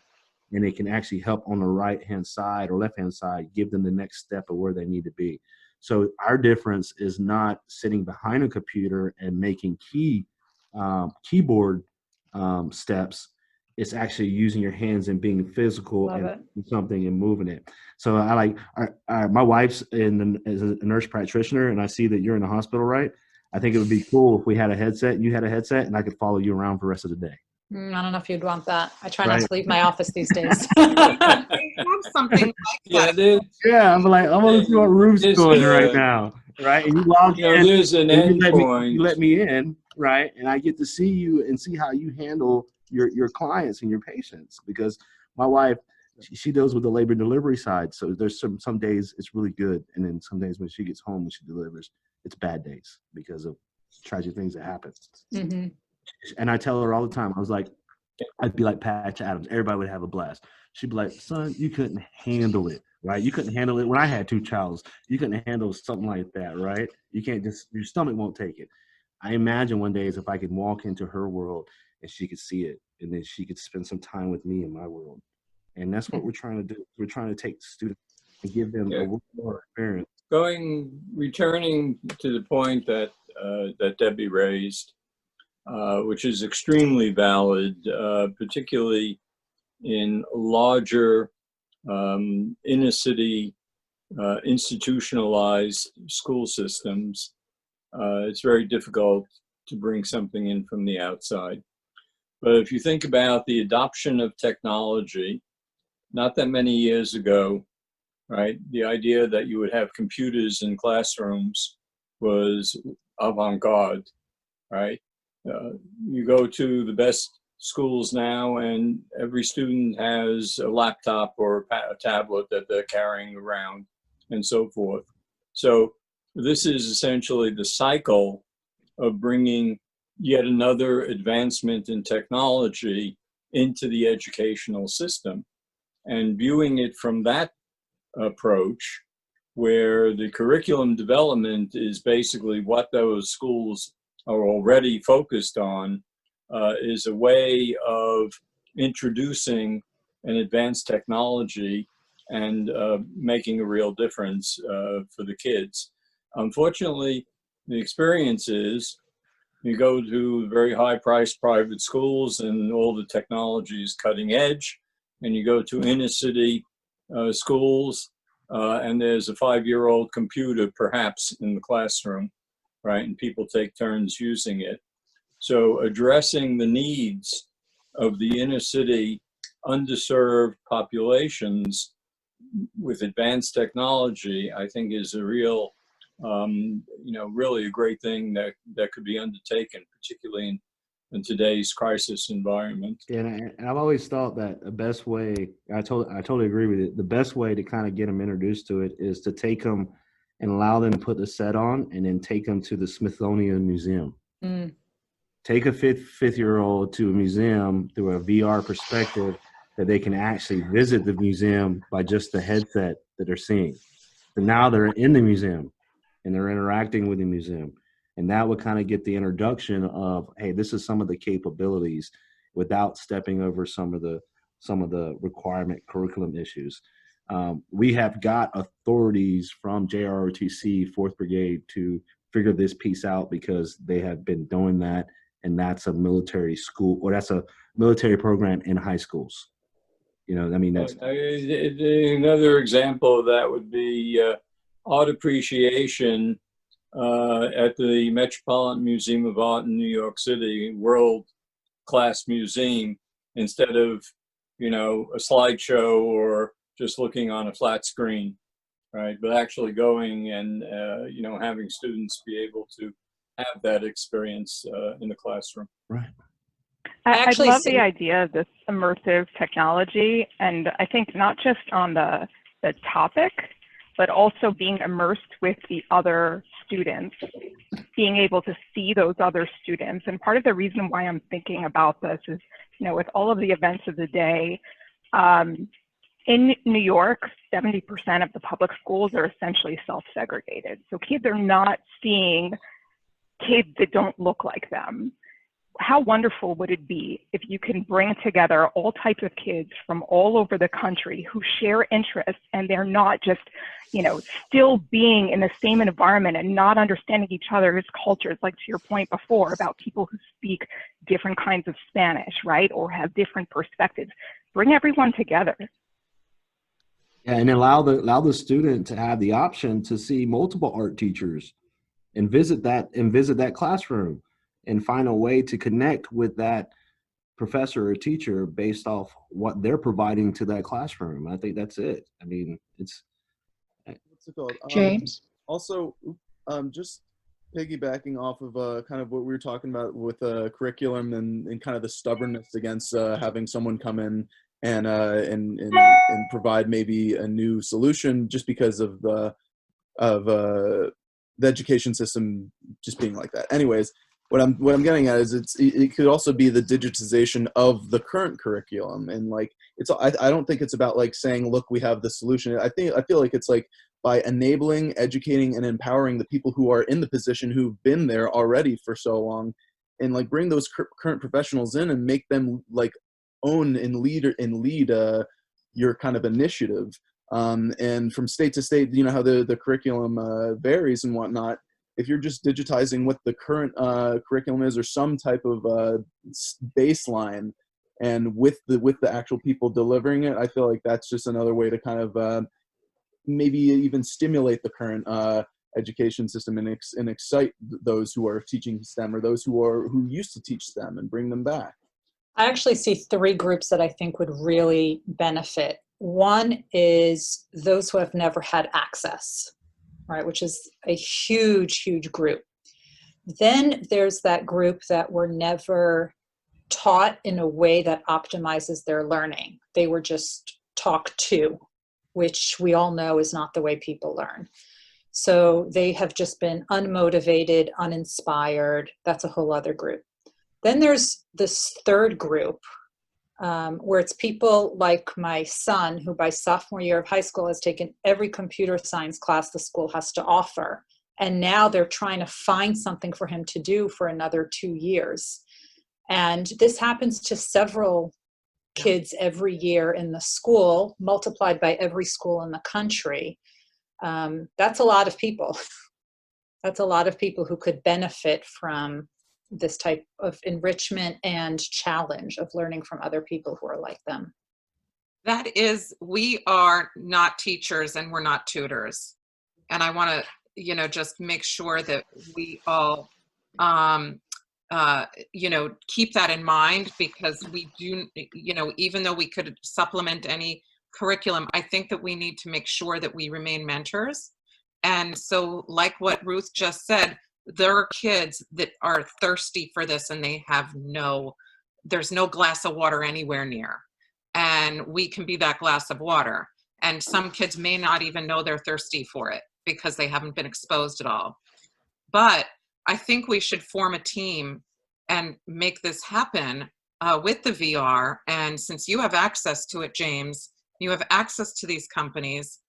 and it can actually help on the right-hand side or left-hand side, give them the next step of where they need to be. So our difference is not sitting behind a computer and making keyboard steps. It's actually using your hands and being physical and doing something and moving it. So I like, my wife's is a nurse practitioner, and I see that you're in the hospital, right? I think it would be cool if we had a headset, you had a headset, and I could follow you around for the rest of the day. I don't know if you'd want that. I try not to leave my office these days. Something like that. Yeah, I'm like, I want to see what room's going right now, right? And you log in, there's an endpoint. You let me in, right? And I get to see you and see how you handle your clients and your patients, because my wife, she deals with the labor and delivery side. So there's some days it's really good, and then some days when she gets home and she delivers, it's bad days because of tragic things that happen. Mm-hmm. And I tell her all the time, I was like, I'd be like Patch Adams. Everybody would have a blast. She'd be like, son, you couldn't handle it, right? You couldn't handle it when I had 2 childs. You couldn't handle something like that, right? You can't just, your stomach won't take it. I imagine one day is if I could walk into her world and she could see it, and then she could spend some time with me in my world. And that's what we're trying to do. We're trying to take students and give them a more experience. Returning to the point that that Debbie raised, which is extremely valid, particularly in larger inner city institutionalized school systems, it's very difficult to bring something in from the outside. But if you think about the adoption of technology, not that many years ago, right, the idea that you would have computers in classrooms was avant-garde, right? You go to the best schools now and every student has a laptop or a tablet that they're carrying around and so forth. So this is essentially the cycle of bringing yet another advancement in technology into the educational system and viewing it from that approach, where the curriculum development is basically what those schools are already focused on, is a way of introducing an advanced technology and making a real difference for the kids. Unfortunately, the experience is you go to very high-priced private schools and all the technology is cutting edge, and you go to inner city schools and there's a 5-year-old computer perhaps in the classroom, right? And people take turns using it. So addressing the needs of the inner city underserved populations with advanced technology, I think is a real, really a great thing that could be undertaken, particularly in today's crisis environment. And I've always thought that the best way, I totally agree with it. The best way to kind of get them introduced to it is to take them and allow them to put the set on and then take them to the Smithsonian Museum. Mm. Take a fifth-year-old to a museum through a VR perspective that they can actually visit the museum by just the headset that they're seeing. So now they're in the museum and they're interacting with the museum. And that would kind of get the introduction of, hey, this is some of the capabilities without stepping over some of the requirement curriculum issues. We have got authorities from JROTC 4th Brigade to figure this piece out because they have been doing that. And that's a military school, or that's a military program in high schools. That's another example of that would be art appreciation at the Metropolitan Museum of Art in New York City, world-class museum, instead of, a slideshow or just looking on a flat screen, right? But actually going and, having students be able to have that experience in the classroom. right. I love the idea of this immersive technology, and I think not just on the topic, but also being immersed with the other students, being able to see those other students. And part of the reason why I'm thinking about this is, with all of the events of the day, in New York, 70% of the public schools are essentially self-segregated. So kids are not seeing kids that don't look like them. How wonderful would it be if you can bring together all types of kids from all over the country who share interests, and they're not just, still being in the same environment and not understanding each other's cultures, like to your point before about people who speak different kinds of Spanish, right? Or have different perspectives. Bring everyone together. Yeah, and allow the student to have the option to see multiple art teachers and visit that classroom and find a way to connect with that professor or teacher based off what they're providing to that classroom. I think that's it. I mean, it's what's it called? James? Also, just piggybacking off of kind of what we were talking about with curriculum and kind of the stubbornness against having someone come in and provide maybe a new solution just because of the education system just being like that. Anyways, what I'm getting at is it could also be the digitization of the current curriculum, and like I don't think it's about like saying, look, we have the solution. I feel like it's like by enabling, educating, and empowering the people who are in the position who've been there already for so long, and like bring those current professionals in and make them like own and lead your kind of initiative. And from state to state, how the curriculum varies and whatnot. If you're just digitizing what the current curriculum is, or some type of baseline, and with the actual people delivering it, I feel like that's just another way to kind of maybe even stimulate the current education system and excite those who are teaching STEM or those who used to teach STEM and bring them back? I actually see three groups that I think would really benefit. One is those who have never had access, right, which is a huge, huge group. Then there's that group that were never taught in a way that optimizes their learning. They were just talked to, which we all know is not the way people learn. So they have just been unmotivated, uninspired. That's a whole other group. Then there's this third group where it's people like my son, who by sophomore year of high school has taken every computer science class the school has to offer. And now they're trying to find something for him to do for another 2 years. And this happens to several kids every year in the school, multiplied by every school in the country. That's a lot of people. That's a lot of people who could benefit from this type of enrichment and challenge of learning from other people who are like them. That is, we are not teachers and we're not tutors. And I want to, just make sure that we all, keep that in mind, because we do, even though we could supplement any curriculum, I think that we need to make sure that we remain mentors. And so, like what Ruth just said, there are kids that are thirsty for this and they have there's no glass of water anywhere near. And we can be that glass of water. And some kids may not even know they're thirsty for it because they haven't been exposed at all. But I think we should form a team and make this happen with the VR. And since you have access to it, James, you have access to these companies,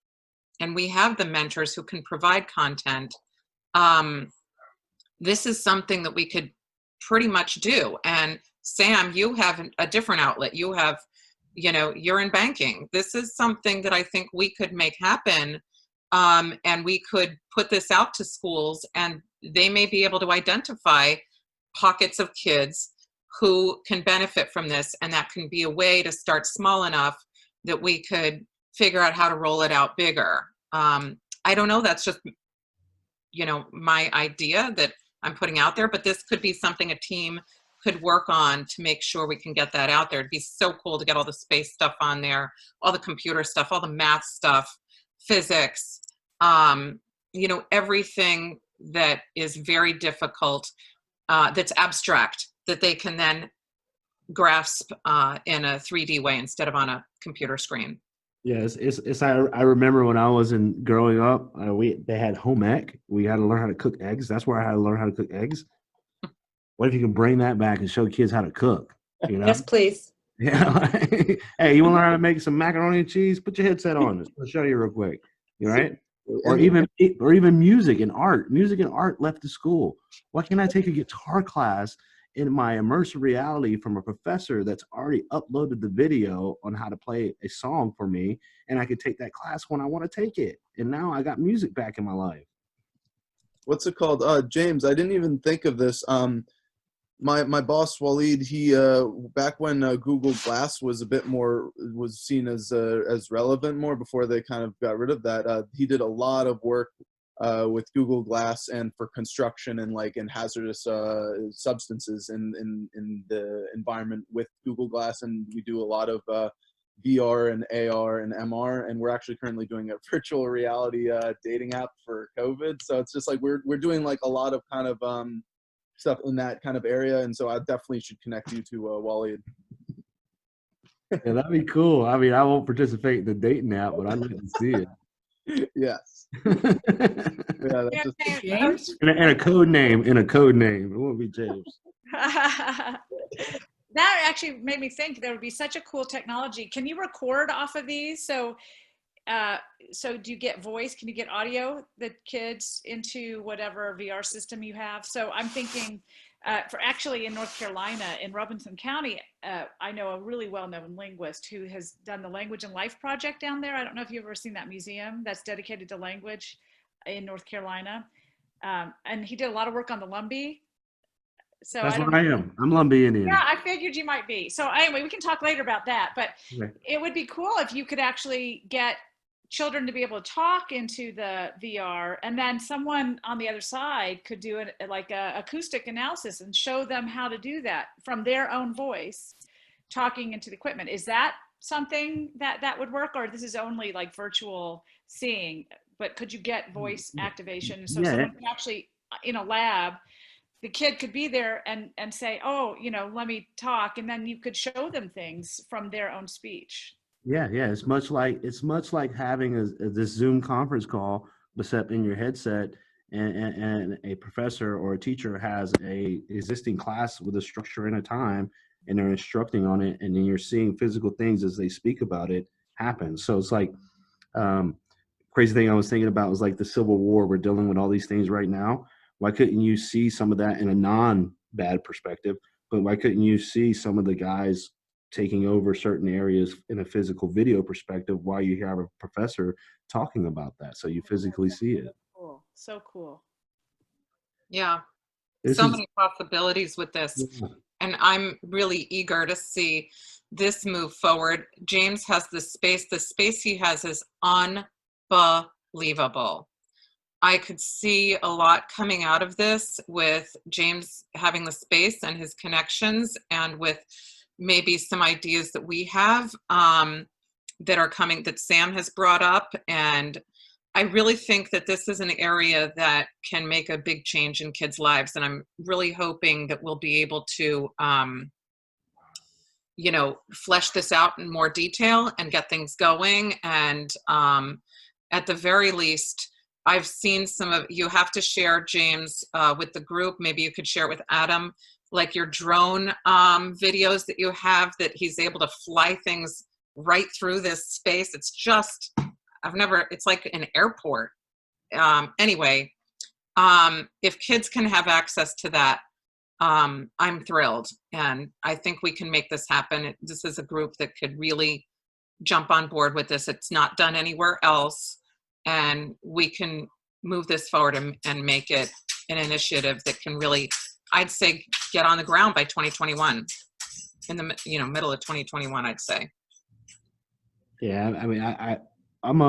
and we have the mentors who can provide content. This is something that we could pretty much do. And Sam, you have a different outlet. You have, you're in banking. This is something that I think we could make happen. And we could put this out to schools, and they may be able to identify pockets of kids who can benefit from this. And that can be a way to start small enough that we could figure out how to roll it out bigger. I don't know. That's just, my idea that I'm putting out there, but this could be something a team could work on to make sure we can get that out there. It'd be so cool to get all the space stuff on there, all the computer stuff, all the math stuff, physics, everything that is very difficult, that's abstract, that they can then grasp in a 3D way instead of on a computer screen. Yeah, I remember when I was growing up, they had home ec. We had to learn how to cook eggs. That's where I had to learn how to cook eggs. What if you can bring that back and show kids how to cook? Yes, please. Yeah. Hey, you want to learn how to make some macaroni and cheese? Put your headset on. I'll show you real quick. You right? Or even music and art. Music and art left the school. Why can't I take a guitar class in my immersive reality from a professor that's already uploaded the video on how to play a song for me, and I could take that class when I want to take it? And now I got music back in my life. What's it called? James, I didn't even think of this. My boss Waleed, he back when Google Glass was was seen as relevant more before they kind of got rid of that. He did a lot of work with Google Glass and for construction and hazardous substances in the environment with Google Glass, and we do a lot of VR and AR and MR, and we're actually currently doing a virtual reality dating app for COVID. So it's just we're doing a lot of kind of stuff in that kind of area, and so I definitely should connect you to Waleed. Yeah, that'd be cool. I mean, I won't participate in the dating app, but I'd like to see it. Yes. Yeah, that's just James? In a code name. It won't be James. That actually made me think there would be such a cool technology. Can you record off of these? So do you get voice? Can you get audio, the kids, into whatever VR system you have? So I'm thinking for actually in North Carolina, in Robeson County, I know a really well-known linguist who has done the Language and Life Project down there. I don't know if you've ever seen that museum that's dedicated to language in North Carolina. And he did a lot of work on the Lumbee. So that's what I am. I'm Lumbee Indian. Yeah, I figured you might be. So anyway, we can talk later about that. But It would be cool if you could actually get children to be able to talk into the VR, and then someone on the other side could do it like a acoustic analysis and show them how to do that from their own voice, talking into the equipment. Is that something that would work, or this is only like virtual seeing? But could you get voice activation? So Yeah, someone could actually, in a lab, the kid could be there and say, oh, let me talk. And then you could show them things from their own speech. yeah. It's much like having this Zoom conference call, but set in your headset, and a professor or a teacher has a existing class with a structure and a time, and they're instructing on it, and then you're seeing physical things as they speak about it happen. So it's like, crazy thing I was thinking about was like the Civil War. We're dealing with all these things right now. Why couldn't you see some of that in a non-bad perspective? But why couldn't you see some of the guys taking over certain areas in a physical video perspective while you have a professor talking about that, so you physically see it? Cool. So cool. Yeah. This So is, many possibilities with this. yeah. And I'm really eager to see this move forward. James has the space. The space he has is unbelievable. I could see a lot coming out of this with James having the space and his connections, and with maybe some ideas that we have that are coming, that Sam has brought up. And I really think that this is an area that can make a big change in kids' lives. And I'm really hoping that we'll be able to, flesh this out in more detail and get things going. And at the very least, I've seen some of, you have to share, James, with the group. Maybe you could share it with Adam, like your drone videos that you have, that he's able to fly things right through this space. It's just, it's like an airport. Anyway, if kids can have access to that, I'm thrilled. And I think we can make this happen. This is a group that could really jump on board with this. It's not done anywhere else. And we can move this forward and make it an initiative that can really, I'd say, get on the ground by 2021, in the middle of 2021, I'd say. Yeah, I mean, I'm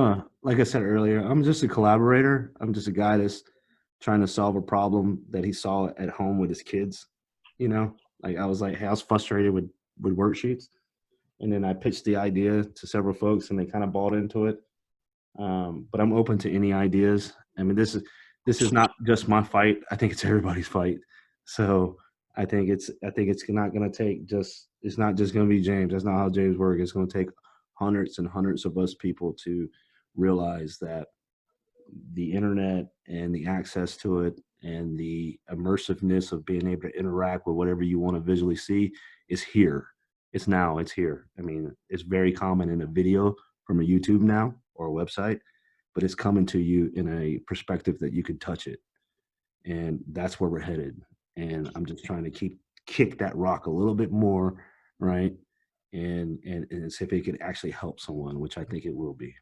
like I said earlier, I'm just a collaborator. I'm just a guy that's trying to solve a problem that he saw at home with his kids. Like I was frustrated with worksheets, and then I pitched the idea to several folks, and they kind of bought into it. But I'm open to any ideas. I mean, this is not just my fight. I think it's everybody's fight. So I think it's not going to take it's not just going to be James. That's not how James works. It's going to take hundreds and hundreds of us people to realize that the internet and the access to it and the immersiveness of being able to interact with whatever you want to visually see is here. It's now. It's here. I mean, it's very common in a video from a YouTube now or a website, but it's coming to you in a perspective that you can touch it. And that's where we're headed. And I'm just trying to kick that rock a little bit more, right? And see if it could actually help someone, which I think it will be.